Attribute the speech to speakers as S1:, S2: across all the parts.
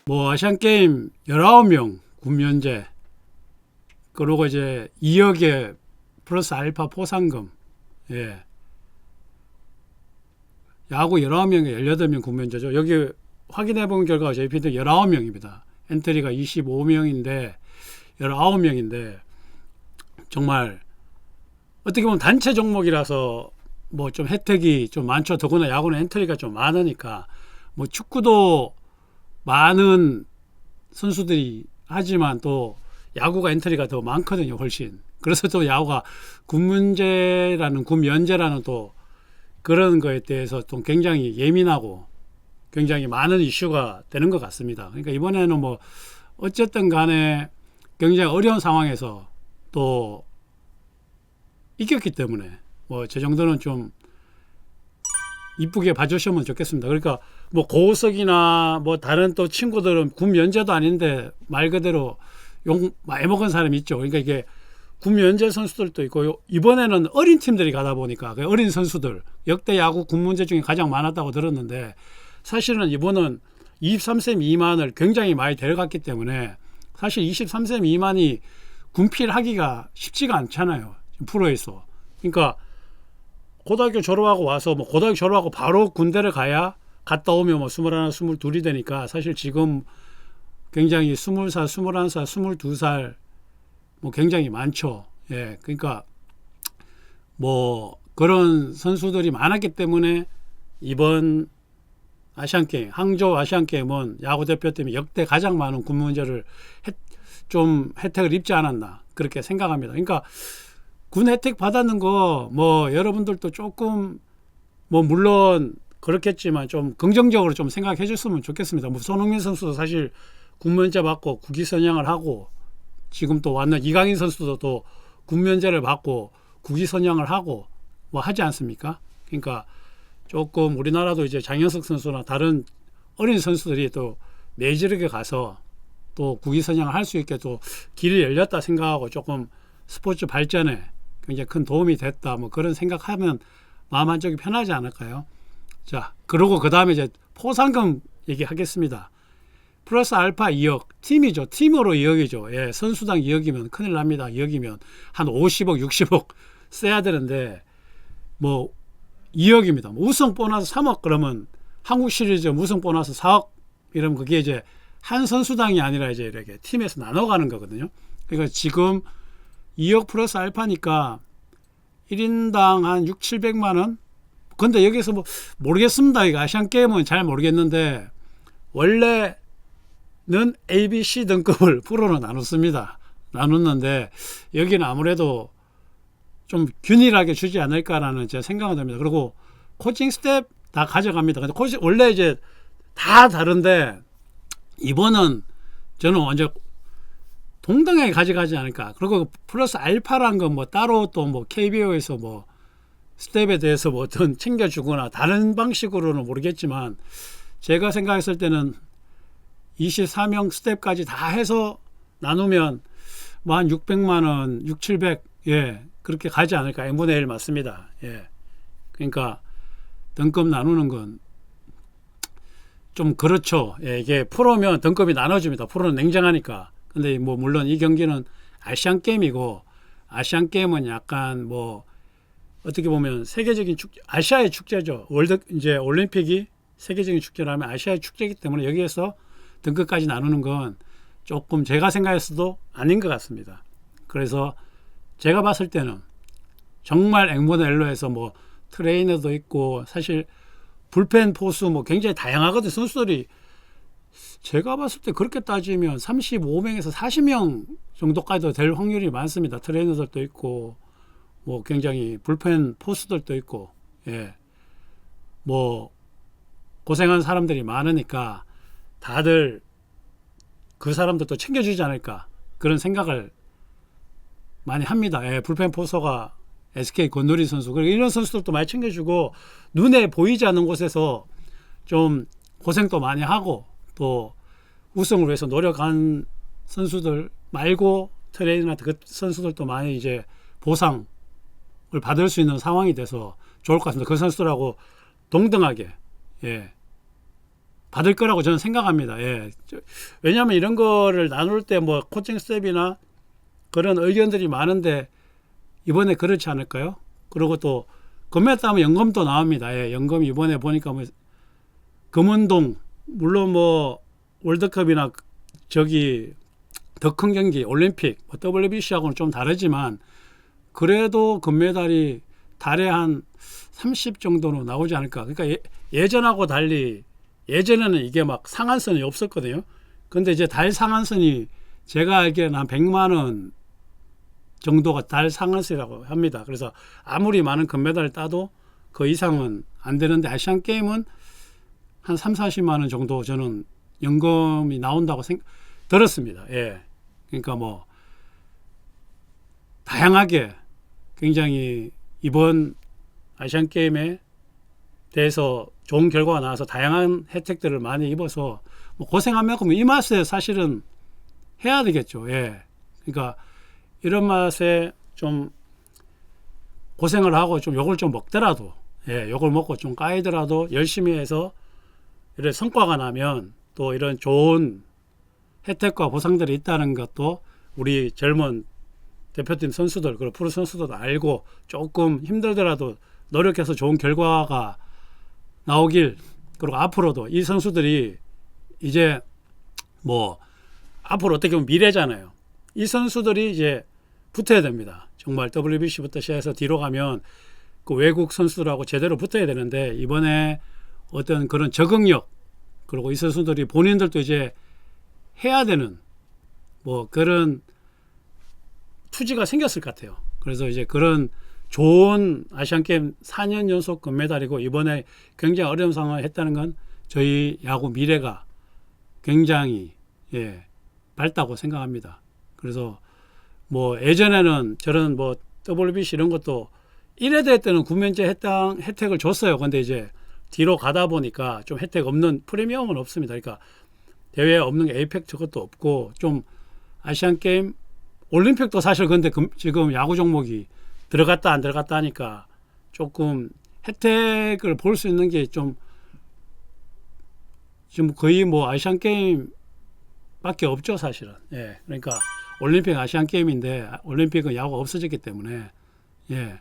S1: 뭐 아시안게임 19명 군면제, 그리고 이제 2억에 플러스 알파 포상금, 예. 야구 19명에 18명 군면제죠. 여기 확인해 본 결과가 JP는 19명입니다. 엔트리가 25명인데 19명인데 정말 어떻게 보면 단체 종목이라서 뭐 좀 혜택이 좀 많죠. 더구나 야구는 엔트리가 좀 많으니까. 뭐 축구도 많은 선수들이 하지만 또 야구가 엔트리가 더 많거든요, 훨씬. 그래서 또 야구가 군면제라는 또 그런 거에 대해서 좀 굉장히 예민하고 굉장히 많은 이슈가 되는 것 같습니다. 그러니까 이번에는 뭐 어쨌든 간에 굉장히 어려운 상황에서 또 이겼기 때문에 뭐 저 정도는 좀 이쁘게 봐주시면 좋겠습니다. 그러니까 뭐 고우석이나 뭐 다른 또 친구들은 군 면제도 아닌데 말 그대로 욕 많이 먹은 사람이 있죠. 그러니까 이게 군 면제 선수들도 있고 이번에는 어린 팀들이 가다 보니까 그 어린 선수들 역대 야구 군 면제 중에 가장 많았다고 들었는데 사실은 이번은 23세 미만을 굉장히 많이 데려갔기 때문에 사실 23세 미만이 군필하기가 쉽지가 않잖아요. 프로에서. 그러니까 고등학교 졸업하고 와서 뭐 고등학교 졸업하고 바로 군대를 가야 갔다 오면 뭐 21, 22이 되니까 사실 지금 굉장히 20살, 21살, 22살 뭐 굉장히 많죠. 예. 그러니까 뭐 그런 선수들이 많았기 때문에 이번 아시안게임, 항저우 아시안게임은 야구 대표팀이 역대 가장 많은 군면제를 좀 혜택을 입지 않았나 그렇게 생각합니다. 그러니까 군 혜택 받았는 거 뭐 여러분들도 조금 뭐 물론 그렇겠지만 좀 긍정적으로 좀 생각해 줬으면 좋겠습니다. 뭐 손흥민 선수도 사실 군면제 받고 국위 선양을 하고 지금 또 왔는 이강인 선수도 또 군면제를 받고 국위 선양을 하고 뭐 하지 않습니까? 그러니까 조금 우리나라도 이제 장현석 선수나 다른 어린 선수들이 또 메이저리그에 가서 또 국위 선양을 할 수 있게 또 길이 열렸다 생각하고 조금 스포츠 발전에 굉장히 큰 도움이 됐다 뭐 그런 생각하면 마음 한쪽이 편하지 않을까요? 자, 그러고 그 다음에 이제 포상금 얘기하겠습니다. 플러스 알파 2억 팀이죠. 팀으로 2억이죠. 예, 선수당 2억이면 큰일 납니다. 2억이면 한 50억 60억 써야 되는데 뭐 2억입니다. 우승 보너스 3억 그러면 한국 시리즈 우승 보너스 4억 이러면 그게 이제 한 선수당이 아니라 이제 이렇게 팀에서 나눠가는 거거든요. 그러니까 지금 2억 플러스 알파니까 1인당 한 6, 700만 원? 근데 여기서 뭐 모르겠습니다. 이거 아시안게임은 잘 모르겠는데 원래는 A, B, C 등급을 프로로 나눴습니다. 나눴는데 여기는 아무래도 좀 균일하게 주지 않을까라는 제 생각은 듭니다. 그리고 코칭 스텝 다 가져갑니다. 근데 코칭 원래 이제 다 다른데 이번은 저는 완전 동등하게 가져가지 않을까. 그리고 플러스 알파란 건 뭐 따로 또 뭐 KBO에서 뭐 스텝에 대해서 뭐 어떤 챙겨주거나 다른 방식으로는 모르겠지만 제가 생각했을 때는 24명 스텝까지 다 해서 나누면 뭐 한 600만 원, 6, 700 예. 그렇게 가지 않을까. n분의 1 맞습니다. 예. 그러니까 등급 나누는 건 좀 그렇죠. 예. 이게 프로면 등급이 나눠집니다. 프로는 냉정하니까. 근데 뭐 물론 이 경기는 아시안 게임이고 아시안 게임은 약간 뭐 어떻게 보면 세계적인 축제, 아시아의 축제죠. 월드 이제 올림픽이 세계적인 축제라면 아시아의 축제이기 때문에 여기에서 등급까지 나누는 건 조금 제가 생각했어도 아닌 것 같습니다. 그래서 제가 봤을 때는 정말 n분의 1로 해서 뭐 트레이너도 있고 사실 불펜 포수 뭐 굉장히 다양하거든요. 선수들이 제가 봤을 때 그렇게 따지면 35명에서 40명 정도까지도 될 확률이 많습니다. 트레이너들도 있고 뭐 굉장히 불펜 포수들도 있고 예. 뭐 고생한 사람들이 많으니까 다들 그 사람들도 챙겨주지 않을까 그런 생각을 많이 합니다. 예, 불펜 포서가 SK 권노리 선수 그리고 이런 선수들도 많이 챙겨주고 눈에 보이지 않는 곳에서 좀 고생도 많이 하고 또 우승을 위해서 노력한 선수들 말고 트레이너나 그 선수들도 많이 이제 보상을 받을 수 있는 상황이 돼서 좋을 것 같습니다. 그 선수들하고 동등하게 예, 받을 거라고 저는 생각합니다. 예. 왜냐하면 이런 거를 나눌 때 뭐 코칭 스텝이나 그런 의견들이 많은데 이번에 그렇지 않을까요? 그리고 또 금메달 따면 연금도 나옵니다. 예. 연금 이번에 보니까 뭐 금운동 물론 뭐 월드컵이나 저기 더 큰 경기 올림픽 뭐 WBC하고는 좀 다르지만 그래도 금메달이 달에 한 30 정도로 나오지 않을까. 그러니까 예전하고 달리 예전에는 이게 막 상한선이 없었거든요. 근데 이제 달 상한선이 제가 알기에는 한 100만 원 정도가 달 상한선이라고 합니다. 그래서 아무리 많은 금메달을 따도 그 이상은 안 되는데 아시안 게임은 한 3, 40만 원 정도 저는 연금이 나온다고 들었습니다. 예. 그러니까 뭐 다양하게 굉장히 이번 아시안 게임에 대해서 좋은 결과가 나와서 다양한 혜택들을 많이 입어서 뭐 고생한 만큼 이 맛에 사실은 해야 되겠죠. 예. 그러니까 이런 맛에 좀 고생을 하고 좀 욕을 좀 먹더라도 예, 욕을 먹고 좀 까이더라도 열심히 해서 이런 성과가 나면 또 이런 좋은 혜택과 보상들이 있다는 것도 우리 젊은 대표팀 선수들 그리고 프로 선수들도 알고 조금 힘들더라도 노력해서 좋은 결과가 나오길 그리고 앞으로도 이 선수들이 이제 뭐 앞으로 어떻게 보면 미래잖아요. 이 선수들이 이제 붙어야 됩니다. 정말 WBC부터 시작해서 뒤로 가면 그 외국 선수들하고 제대로 붙어야 되는데 이번에 어떤 그런 적응력 그리고 이 선수들이 본인들도 이제 해야 되는 뭐 그런 투지가 생겼을 것 같아요. 그래서 이제 그런 좋은 아시안게임 4년 연속 금메달이고 이번에 굉장히 어려운 상황을 했다는 건 저희 야구 미래가 굉장히 예, 밝다고 생각합니다. 그래서 뭐 예전에는 저런 뭐 WBC 이런 것도 1회 대회 때는 구면제 해당 혜택을 줬어요. 근데 이제 뒤로 가다 보니까 좀 혜택 없는 프리미엄은 없습니다. 그러니까 대회에 없는 게 에이펙 저것도 없고 좀 아시안 게임 올림픽도 사실 근데 지금 야구 종목이 들어갔다 안 들어갔다 하니까 조금 혜택을 볼 수 있는 게 좀 지금 거의 뭐 아시안 게임 밖에 없죠 사실은. 예. 그러니까 올림픽 아시안 게임인데 올림픽은 야구가 없어졌기 때문에 예.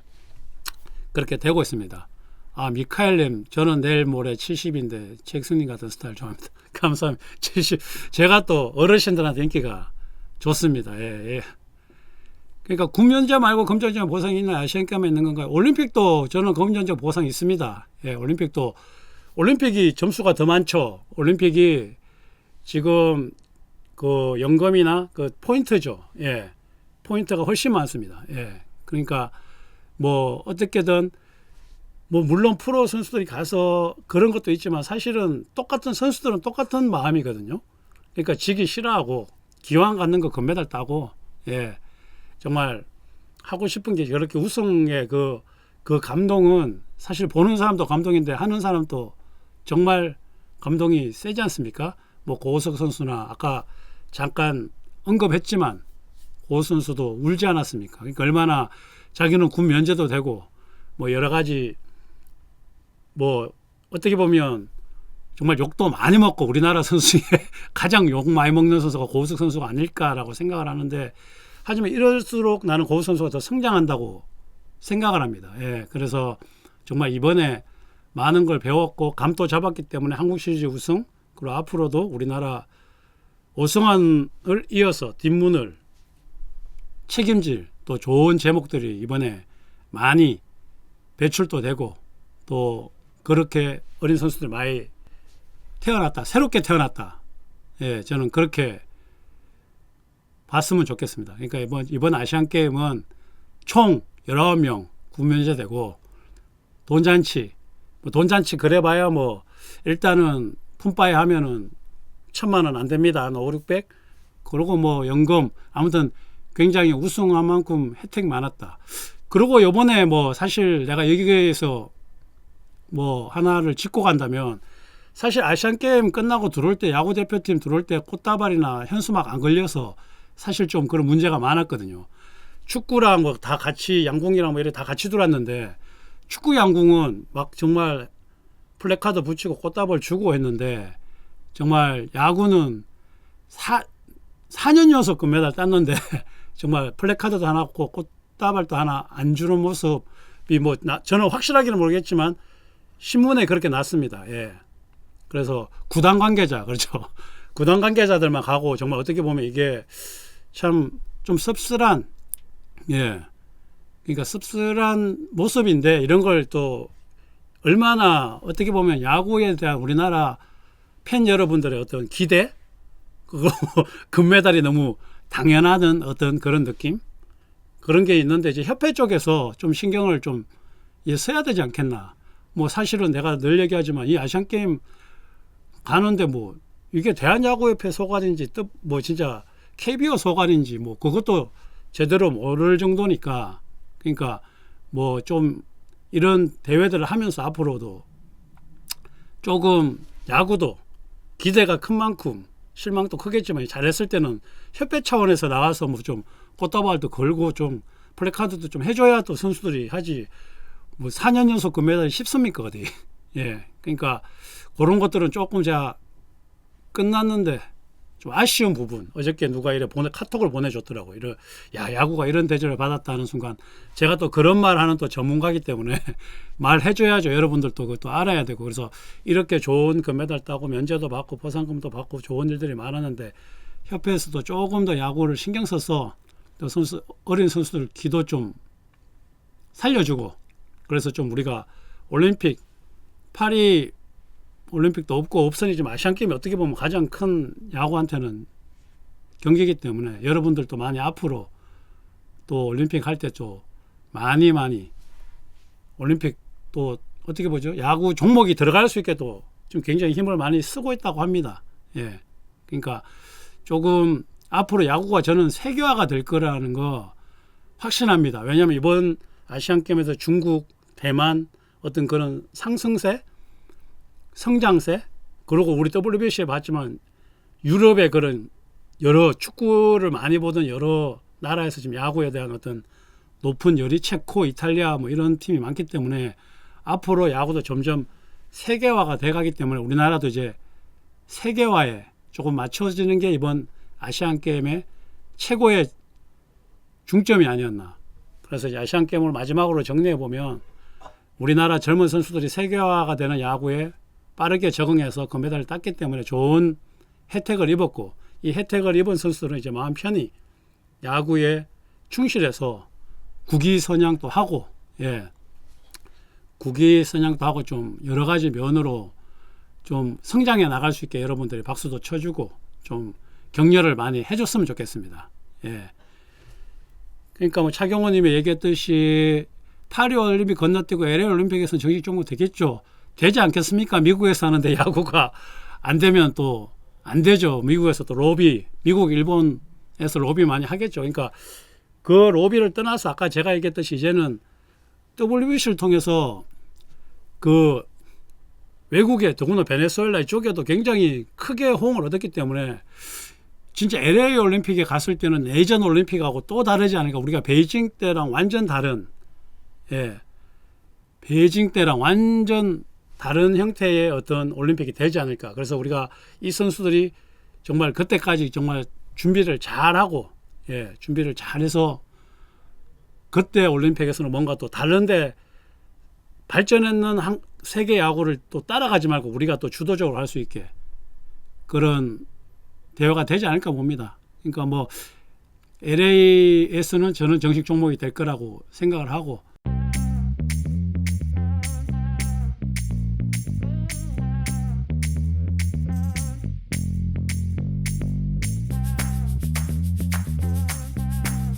S1: 그렇게 되고 있습니다. 아, 미카엘님, 저는 내일 모레 70인데 잭슨님 같은 스타일 좋아합니다. 감사합니다. 70. 제가 또 어르신들한테 인기가 좋습니다. 예, 예. 그러니까 금전자 말고 금전자 보상이 있나요? 아시안게임에 있는 건가요? 올림픽도 저는 금전자 보상이 있습니다. 예, 올림픽이 점수가 더 많죠. 올림픽이 지금 그 연금이나 그 포인트죠. 예, 포인트가 훨씬 많습니다. 예, 그러니까 뭐 어떻게든 뭐 물론 프로 선수들이 가서 그런 것도 있지만 사실은 똑같은 선수들은 똑같은 마음이거든요. 그러니까 지기 싫어하고 기왕 갖는 거 금메달 따고 예 정말 하고 싶은 게 저렇게 우승의 그 감동은 사실 보는 사람도 감동인데 하는 사람도 정말 감동이 세지 않습니까? 뭐 고우석 선수나 아까 잠깐 언급했지만 고우석 선수도 울지 않았습니까? 그러니까 얼마나 자기는 군 면제도 되고 뭐 여러 가지 뭐 어떻게 보면 정말 욕도 많이 먹고 우리나라 선수 중에 가장 욕 많이 먹는 선수가 고우석 선수가 아닐까라고 생각을 하는데 하지만 이럴수록 나는 고우석 선수가 더 성장한다고 생각을 합니다. 예, 그래서 정말 이번에 많은 걸 배웠고 감도 잡았기 때문에 한국 시리즈 우승 그리고 앞으로도 우리나라 오승환을 이어서 뒷문을 책임질 또 좋은 제목들이 이번에 많이 배출도 되고 또 그렇게 어린 선수들 많이 태어났다. 새롭게 태어났다. 예, 저는 그렇게 봤으면 좋겠습니다. 그러니까 이번 아시안 게임은 총 19명 구면제되고 돈잔치 그래봐야 뭐 일단은 푼바에 하면은 1,000만 원 안 됩니다. 한 5, 600. 그리고 뭐 연금 아무튼 굉장히 우승한 만큼 혜택 많았다. 그리고 요번에 뭐 사실 내가 여기에서 뭐 하나를 짚고 간다면 사실 아시안 게임 끝나고 들어올 때 야구 대표팀 들어올 때 꽃다발이나 현수막 안 걸려서 사실 좀 그런 문제가 많았거든요. 축구랑 뭐 다 같이 양궁이랑 뭐 이래 다 같이 들어왔는데 축구 양궁은 막 정말 플래카드 붙이고 꽃다발 주고 했는데 정말 야구는 4년 연속 금메달 땄는데 정말 플래카드도 하나 없고 꽃다발도 하나 안 주는 모습이 뭐 저는 확실하게는 모르겠지만 신문에 그렇게 났습니다. 예. 그래서 구단 관계자 그렇죠. 구단 관계자들만 가고 정말 어떻게 보면 이게 참 좀 씁쓸한 그러니까 씁쓸한 모습인데 이런 걸 또 얼마나 어떻게 보면 야구에 대한 우리나라 팬 여러분들의 어떤 기대 그거 금메달이 너무 당연하는 어떤 그런 느낌 그런 게 있는데 이제 협회 쪽에서 좀 신경을 좀 써야 되지 않겠나. 뭐 사실은 내가 늘 얘기하지만 이 아시안 게임 가는데 뭐 이게 대한야구협회 소관인지 뭐 진짜 KBO 소관인지 뭐 그것도 제대로 모를 정도니까 그러니까 뭐 좀 이런 대회들을 하면서 앞으로도 조금 야구도 기대가 큰 만큼 실망도 크겠지만 잘했을 때는 협회 차원에서 나와서 뭐 좀 꽃다발도 걸고 좀 플래카드도 좀 해줘야 또 선수들이 하지 뭐 4년 연속 금메달이 쉽습니까 어디. 예, 그러니까 그런 것들은 조금 제가 끝났는데 좀 아쉬운 부분. 어저께 누가 카톡을 보내줬더라고. 야구가 이런 대접을 받았다는 순간 제가 또 그런 말 하는 또 전문가이기 때문에 말해줘야죠. 여러분들도 그것도 알아야 되고. 그래서 이렇게 좋은 금메달 따고 면제도 받고 보상금도 받고 좋은 일들이 많았는데 협회에서도 조금 더 야구를 신경 써서 또 어린 선수들 기도 좀 살려주고 그래서 좀 우리가 올림픽 파리 올림픽도 없고 없으니 지금 아시안게임이 어떻게 보면 가장 큰 야구한테는 경기이기 때문에 여러분들도 많이 앞으로 또 올림픽 할 때 좀 많이 올림픽 또 어떻게 보죠? 야구 종목이 들어갈 수 있게 또 좀 굉장히 힘을 많이 쓰고 있다고 합니다. 예. 그러니까 조금 앞으로 야구가 저는 세계화가 될 거라는 거 확신합니다. 왜냐하면 이번 아시안게임에서 중국, 대만 어떤 그런 상승세 성장세 그리고 우리 WBC에 봤지만 유럽의 그런 여러 축구를 많이 보던 여러 나라에서 지금 야구에 대한 어떤 높은 열이 체코, 이탈리아 뭐 이런 팀이 많기 때문에 앞으로 야구도 점점 세계화가 돼가기 때문에 우리나라도 이제 세계화에 조금 맞춰지는 게 이번 아시안게임의 최고의 중점이 아니었나. 그래서 이제 아시안게임을 마지막으로 정리해 보면 우리나라 젊은 선수들이 세계화가 되는 야구에 빠르게 적응해서 금메달을 땄기 때문에 좋은 혜택을 입었고 이 혜택을 입은 선수들은 이제 마음 편히 야구에 충실해서 국위선양도 하고 국위선양도 하고 좀 여러 가지 면으로 좀 성장해 나갈 수 있게 여러분들이 박수도 쳐주고 좀 격려를 많이 해줬으면 좋겠습니다. 그러니까 뭐 차경호님이 얘기했듯이 파리올림픽 건너뛰고 LA올림픽에서는 정식 종목 되겠죠. 되지 않겠습니까? 미국에서 하는데 야구가 안 되면 또 안 되죠. 미국에서 또 미국, 일본에서 로비 많이 하겠죠. 그러니까 그 로비를 떠나서 아까 제가 얘기했듯이 이제는 WBC를 통해서 그 외국에 더구나 베네수엘라 이쪽에도 굉장히 크게 호응을 얻었기 때문에 진짜 LA 올림픽에 갔을 때는 예전 올림픽하고 또 다르지 않을까. 우리가 베이징 때랑 완전 다른 베이징 때랑 완전 다른 형태의 어떤 올림픽이 되지 않을까. 그래서 우리가 이 선수들이 정말 그때까지 정말 준비를 잘하고 준비를 잘해서 그때 올림픽에서는 뭔가 또 다른데 발전했는 세계 야구를 또 따라가지 말고 우리가 또 주도적으로 할 수 있게 그런 대회가 되지 않을까 봅니다. 그러니까 뭐 LA에서는 저는 정식 종목이 될 거라고 생각을 하고